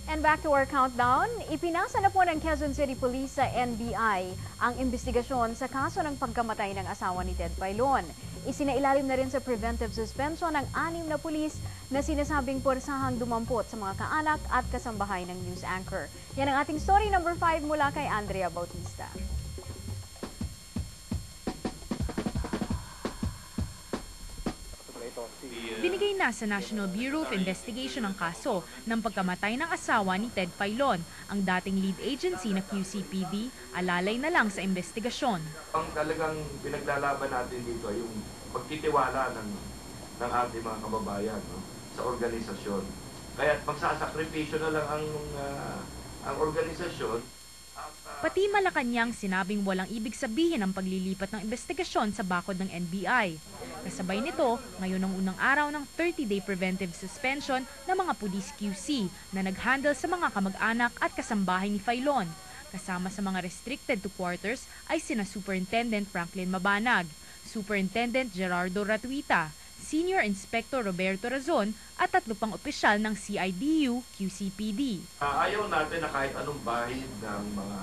And back to our countdown, ipinasa na po ng Quezon City Police sa NBI ang investigasyon sa kaso ng pagkamatay ng asawa ni Ted Pailon. Isinailalim na rin sa preventive suspension ng 6 na pulis na sinasabing puwersahang dumampot sa mga kaanak at kasambahay ng news anchor. Yan ang ating story number 5 mula kay Andrea Bautista. Binigay na sa National Bureau of Investigation ang kaso ng pagkamatay ng asawa ni Ted Pailon. Ang dating lead agency na QCPD, alalay na lang sa investigasyon. Ang talagang pinaglalaban natin dito ay yung pagtitiwala ng ating mga kababayan, no, sa organisasyon. Kaya magsasakripisyo na lang ang organisasyon. Pati Malacanang sinabing walang ibig sabihin ang paglilipat ng investigasyon sa bakod ng NBI. Kasabay nito, ngayon ang unang araw ng 30-day preventive suspension ng mga Police QC na nag-handle sa mga kamag-anak at kasambahay ni Pailon. Kasama sa mga restricted to quarters ay sina Superintendent Franklin Mabanag, Superintendent Gerardo Ratuita, Senior Inspector Roberto Razon at 3 pang opisyal ng CIDU QCPD. Ayaw natin na kahit anong bahid ng mga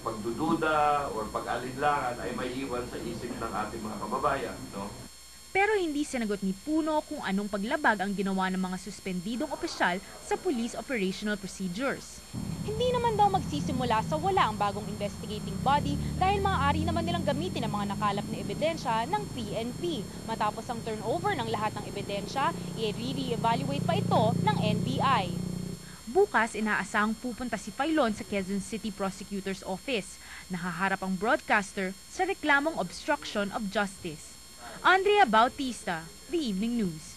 pagdududa o pag-alinlangan ay may iwan sa isip ng ating mga kababayan, no? Pero hindi sinagot ni Puno kung anong paglabag ang ginawa ng mga suspendidong opisyal sa police operational procedures. Hindi naman daw magsisimula sa wala ang bagong investigating body dahil maaari naman nilang gamitin ang mga nakalap na ebidensya ng PNP. Matapos ang turnover ng lahat ng ebidensya, i-re-evaluate pa ito ng NBI. Bukas, inaasahang pupunta si Pailon sa Quezon City Prosecutor's Office. Nahaharap ang broadcaster sa reklamong obstruction of justice. Andrea Bautista, The Evening News.